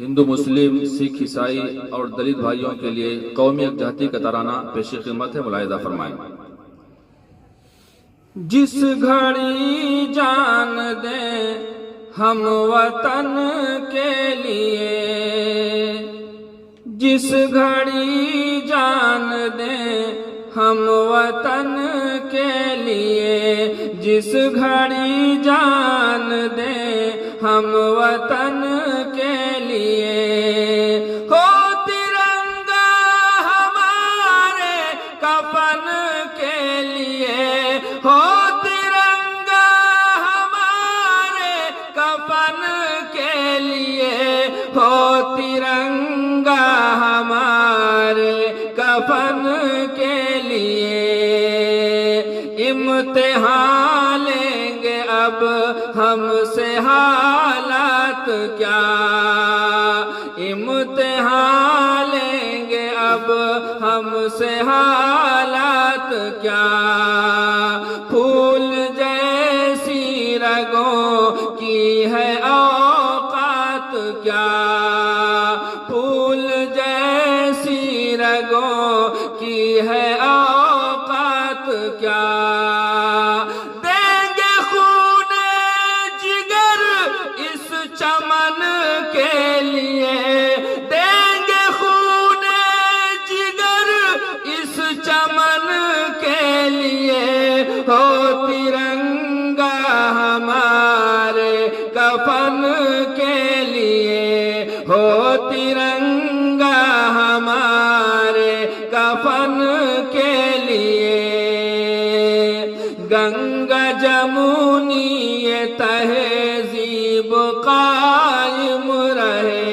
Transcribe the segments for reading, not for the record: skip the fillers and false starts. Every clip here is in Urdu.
ہندو، مسلم، سکھ، عیسائی اور دلت بھائیوں کے لیے قومی یکجہتی کا ترانہ پیش خدمت ہے، ملاحظہ فرمائیں۔ جس گھڑی جان دیں ہم وطن کے لیے، جس گھڑی جان دیں ہم وطن کے لیے، جس گھڑی جان دیں ہم وطن کے لیے، ہو ترنگا ہمارے کفن کے لیے، ہو ترنگا ہمارے کفن کے لیے، ہو ترنگا ہمارے کفن کے لیے۔ امتحان لیں گے اب ہم سے حالات کیا، امتحان لیں گے اب ہم سے حالات کیا، پھول جیسی رگوں کی ہے اوقات کیا، پھول جیسی رگوں کی ہے اوقات کیا، دیں گے خون جگر اس چمن کے لیے، دیں گے خون جگر اس چمن کے لیے، ہو ترنگا ہمارے کفن کے لیے، ہو ترنگا ہمارے کفن کے لیے۔ گنگا جمونی یہ تہذیب قائم رہے،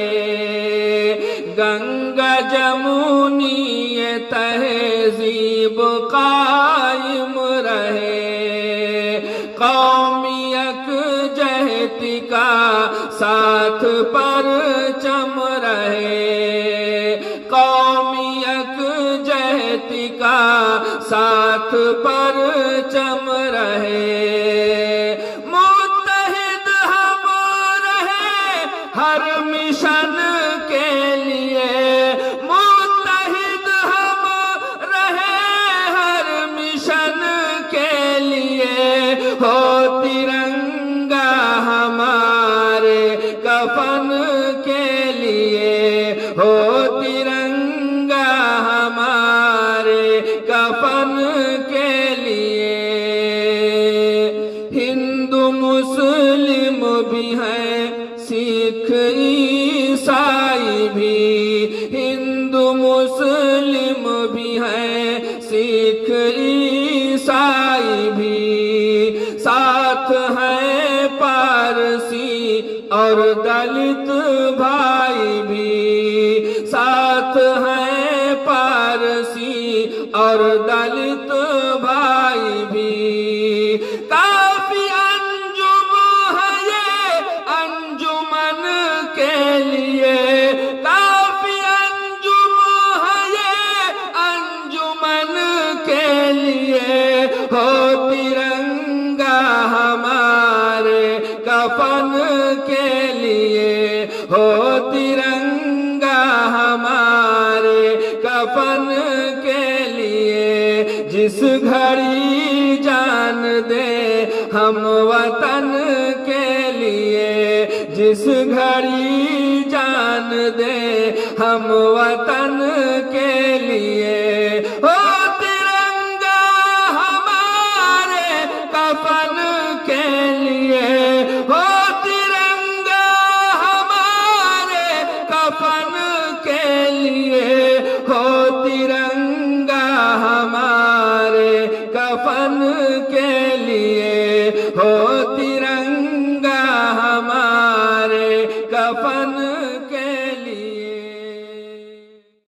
گنگا جمونی یہ تہذیب قائم رہے، قومی یکجہتی کا ساتھ پرچم رہے، قومی یکجہتی کا ساتھ پرچم رہے، متحد ہم رہے ہر مشن کے لیے، متحد ہم رہے ہر مشن کے لیے، ہو ترنگا ہمارے کفن کے لیے، ہو ترنگا ہمارے کفن کے لیے۔ ہندو مسلم بھی ہیں، سکھ عیسائی بھی، ہندو مسلم بھی ہیں، سکھ عیسائی بھی، ساتھ ہیں پارسی اور دلت بھائی بھی، ساتھ ہیں پارسی اور دلت بھائی بھی، کافی انجم ہے یہ انجمن کے لیے، کافی انجم ہے یہ انجمن کے لیے، ہو ترنگا ہمارے کفن کے لیے، ہو ترنگا ہمارے کفن کے لیے، جس گھڑی جان دے ہم وطن کے لیے، جس گھڑی جان دے ہم وطن کے لیے، ہو ترنگا ہمارے کفن کے لیے، ہو ترنگا ہمارے کفن کے لیے۔